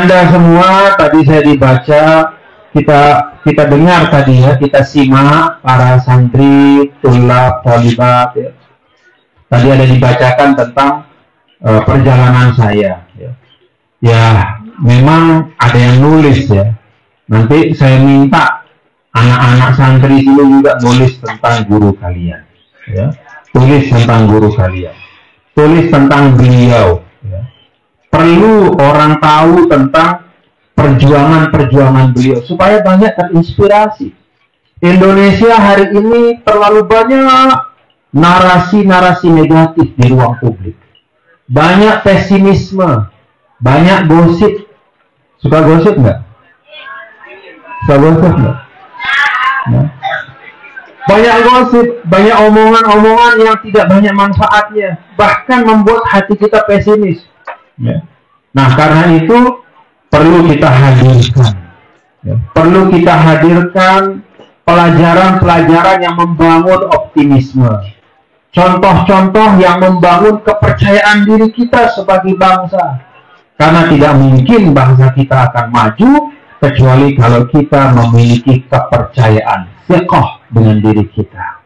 Anda semua tadi saya dibaca, kita dengar tadi ya, kita simak para santri, tulab, tholibat ya. Tadi ada dibacakan tentang perjalanan saya ya. Ya memang ada yang nulis ya. Nanti saya minta anak-anak santri itu juga nulis tentang guru kalian ya. Tulis tentang guru kalian, tulis tentang beliau ya. Perlu orang tahu tentang perjuangan-perjuangan beliau supaya banyak terinspirasi. Indonesia hari ini terlalu banyak narasi-narasi negatif di ruang publik. Banyak pesimisme, banyak gosip. Suka gosip nggak? Suka gosip nggak? Nah. Banyak gosip, banyak omongan-omongan yang tidak banyak manfaatnya, bahkan membuat hati kita pesimis. Ya. Nah, karena itu perlu kita hadirkan, ya. Perlu kita hadirkan pelajaran-pelajaran yang membangun optimisme, contoh-contoh yang membangun kepercayaan diri kita sebagai bangsa. Karena tidak mungkin bangsa kita akan maju kecuali kalau kita memiliki kepercayaan, thiqah dengan diri kita.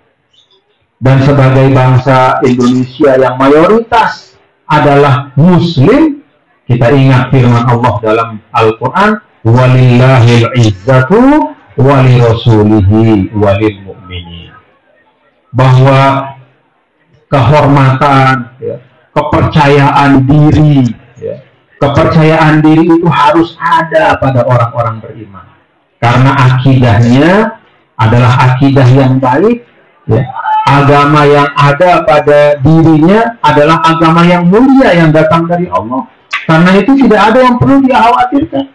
Dan sebagai bangsa Indonesia yang mayoritas adalah Muslim, kita ingat firman Allah dalam Al-Quran, walillahil izzatu walirasulihi walilmu'minin, bahwa kehormatan ya, kepercayaan diri ya, kepercayaan diri itu harus ada pada orang-orang beriman karena akidahnya adalah akidah yang baik ya. Agama yang ada pada dirinya adalah agama yang mulia yang datang dari Allah. Karena itu tidak ada yang perlu dia khawatirkan.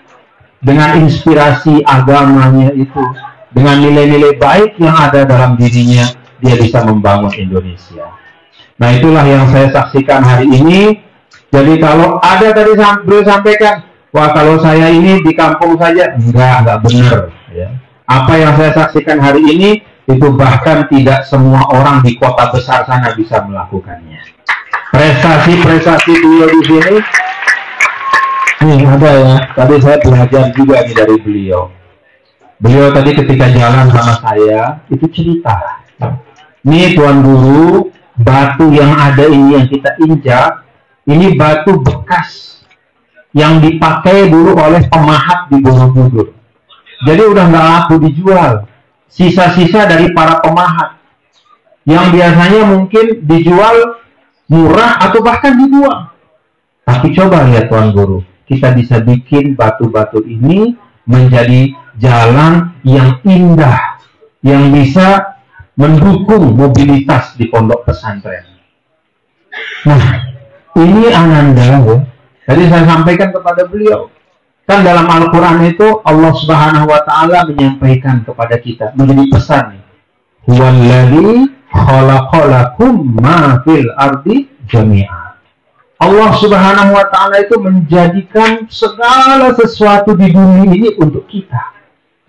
Dengan inspirasi agamanya itu, dengan nilai-nilai baik yang ada dalam dirinya, dia bisa membangun Indonesia. Nah, itulah yang saya saksikan hari ini. Jadi kalau ada tadi beliau sampaikan, wah kalau saya ini di kampung saja, enggak benar ya. Apa yang saya saksikan hari ini itu bahkan tidak semua orang di kota besar sana bisa melakukannya. Prestasi-prestasi beliau di sini nih ada ya. Tadi saya belajar juga nih dari beliau. Beliau tadi ketika jalan sama saya itu cerita. Nih Tuan Guru, batu yang ada ini yang kita injak, ini batu bekas yang dipakai dulu oleh pemahat di Borobudur. Jadi udah nggak laku dijual. Sisa-sisa dari para pemahat yang biasanya mungkin dijual murah atau bahkan dibuang. Tapi coba lihat Tuan Guru, kita bisa bikin batu-batu ini menjadi jalan yang indah, yang bisa mendukung mobilitas di pondok pesantren. Nah, ini Ananda ya. Tadi saya sampaikan kepada beliau. Kan dalam Al-Quran itu Allah Subhanahu wa Ta'ala menyampaikan kepada kita menjadi pesan nih. Huwallazi khalaqalakum ma fil ardi jami'a. Allah Subhanahu wa Ta'ala itu menjadikan segala sesuatu di bumi ini untuk kita.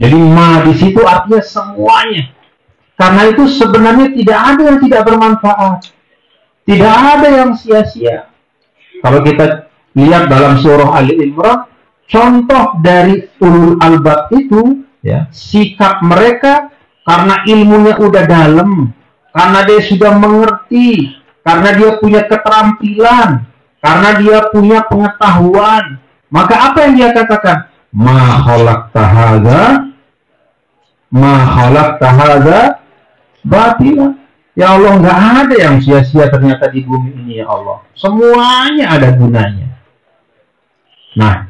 Jadi ma di situ artinya semuanya. Karena itu sebenarnya tidak ada yang tidak bermanfaat. Tidak ada yang sia-sia. Kalau kita lihat dalam surah Ali Imran, contoh dari ulul albab itu ya, sikap mereka karena ilmunya udah dalam, karena dia sudah mengerti, karena dia punya keterampilan, karena dia punya pengetahuan, maka apa yang dia katakan? Ma khalaqta hadza batila. Ya Allah, nggak ada yang sia-sia ternyata di bumi ini ya Allah. Semuanya ada gunanya. Nah,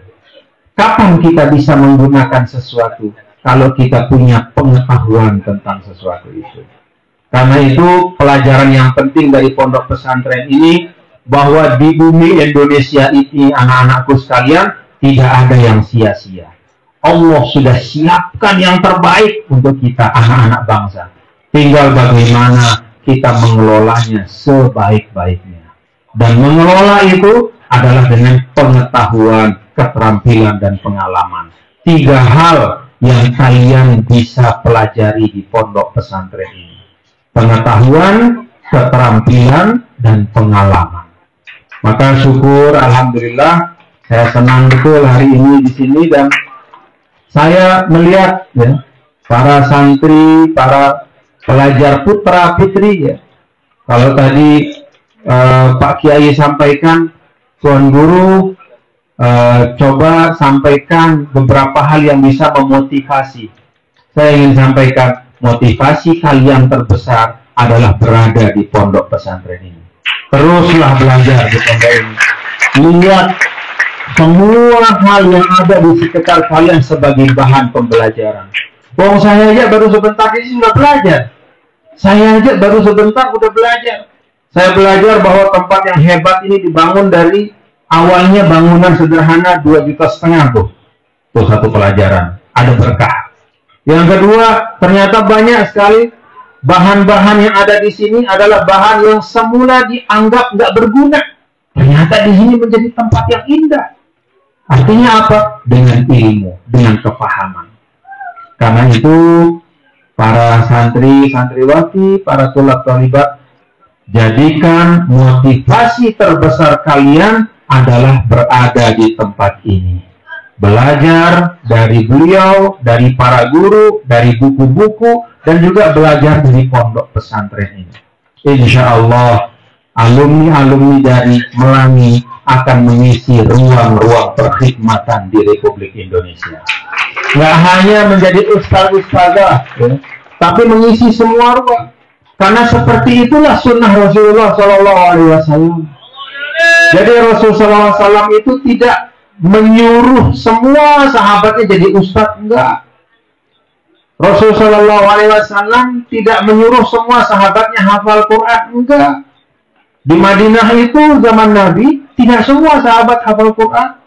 kapan kita bisa menggunakan sesuatu? Kalau kita punya pengetahuan tentang sesuatu itu. Karena itu pelajaran yang penting dari pondok pesantren ini, bahwa di bumi Indonesia ini anak-anakku sekalian, tidak ada yang sia-sia. Allah sudah siapkan yang terbaik untuk kita anak-anak bangsa. Tinggal bagaimana kita mengelolanya sebaik-baiknya. Dan mengelola itu adalah dengan pengetahuan, keterampilan, dan pengalaman. 3 hal yang kalian bisa pelajari di pondok pesantren ini. Pengetahuan, keterampilan, dan pengalaman. Maka syukur, alhamdulillah, Saya senang betul hari ini di sini dan saya melihat ya para santri, para pelajar putra putri ya. Kalau tadi Pak Kiai sampaikan, Tuan Guru coba sampaikan beberapa hal yang bisa memotivasi. Saya ingin sampaikan motivasi kalian terbesar adalah berada di pondok pesantren ini. Teruslah belajar di pondok ini. Lihat semua hal yang ada di sekitar kalian sebagai bahan pembelajaran. Saya aja baru sebentar ini sudah belajar. Saya aja baru sebentar udah belajar. Saya belajar bahwa tempat yang hebat ini dibangun dari awalnya bangunan sederhana 2,5 juta tuh. Tuh satu pelajaran. Ada berkah. Yang kedua, ternyata banyak sekali bahan-bahan yang ada di sini adalah bahan yang semula dianggap nggak berguna. Ternyata di sini menjadi tempat yang indah. Artinya apa? Dengan ilmu, dengan kepahaman. Karena itu, para santri, santriwati, para tulab-talibat, jadikan motivasi terbesar kalian adalah berada di tempat ini. Belajar dari beliau, dari para guru, dari buku-buku, dan juga belajar dari pondok pesantren ini. Insya Allah, alumni-alumni dari Melangi akan mengisi ruang-ruang perkhidmatan di Republik Indonesia. Nggak hanya menjadi ustaz-ustazah, ya, tapi mengisi semua ruang. Karena seperti itulah sunnah Rasulullah SAW. Jadi Rasulullah SAW itu tidak menyuruh semua sahabatnya jadi ustaz, enggak. Rasulullah SAW tidak menyuruh semua sahabatnya hafal Quran, enggak. Di Madinah itu zaman Nabi tidak semua sahabat hafal Quran,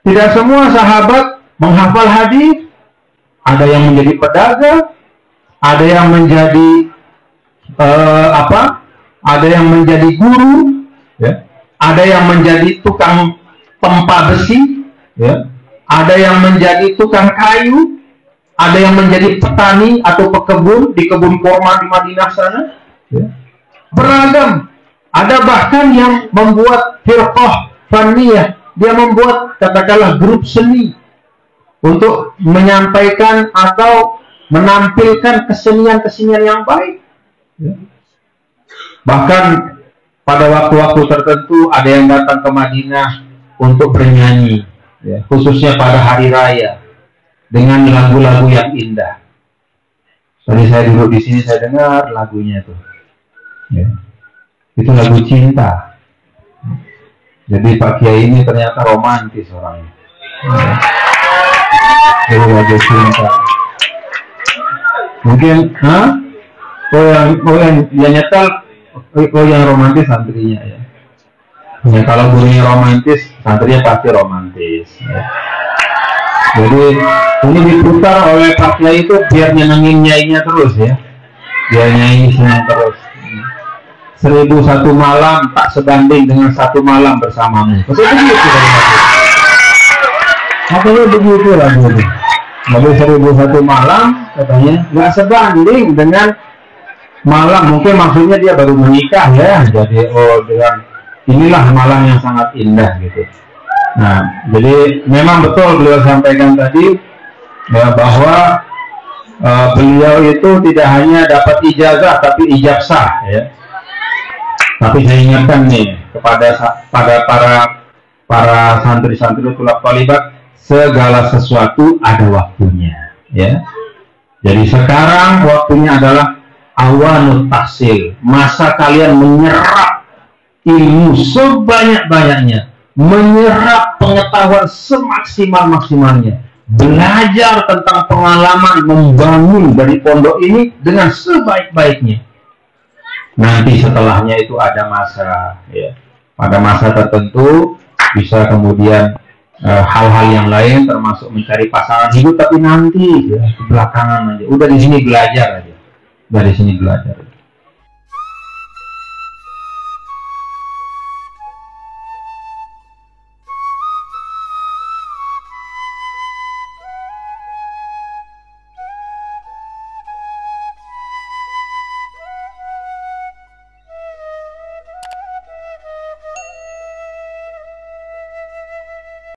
tidak semua sahabat menghafal hadis. Ada yang menjadi pedagang, ada yang menjadi ada yang menjadi guru, ya. Ada yang menjadi tukang tempa besi, ya. Ada yang menjadi tukang kayu, ada yang menjadi petani atau pekebun di kebun kurma di Madinah sana, ya. Beragam. Ada bahkan yang membuat firqah faniyah, dia membuat katakanlah grup seni untuk menyampaikan atau menampilkan kesenian-kesenian yang baik, ya. Bahkan pada waktu-waktu tertentu ada yang datang ke Madinah untuk bernyanyi, ya, khususnya pada hari raya dengan lagu-lagu yang indah. Tadi saya duduk di sini, saya dengar lagunya tuh, ya. Itu lagu cinta. Jadi Pak Kiai ini ternyata romantis orangnya, ya. Itu lagu cinta. Mungkin, yang nyetel, yang romantis santrinya, ya. Ya, kalau gurunya romantis, santrinya pasti romantis, ya. Jadi ini diputar oleh Pak Kiai itu biar nyenengin nyainya terus, ya. Biar nyai senang terus. 1001 malam tak sebanding dengan 1 malam bersamamu. Maksudnya begitu dari Makanya begitu lagu ini. Lagu 1001 malam katanya nggak sebanding dengan malam. Mungkin maksudnya dia baru menikah, ya. Jadi dengan inilah malam yang sangat indah gitu. Nah, jadi memang betul beliau sampaikan tadi, ya, bahwa beliau itu tidak hanya dapat ijazah tapi ijabsah, ya. Tapi saya ingatkan nih kepada para santri-santri tulab talibat, segala sesuatu ada waktunya, ya. Jadi sekarang waktunya adalah awanut tahsil, masa kalian menyerap ilmu sebanyak-banyaknya, menyerap pengetahuan semaksimal-maksimalnya, belajar tentang pengalaman membangun dari pondok ini dengan sebaik-baiknya. Nanti setelahnya itu ada masa, ya. Pada masa tertentu bisa kemudian hal-hal yang lain termasuk mencari pasangan hidup, tapi nanti, ya, belakangan aja. Udah di sini belajar aja. Dari sini belajar.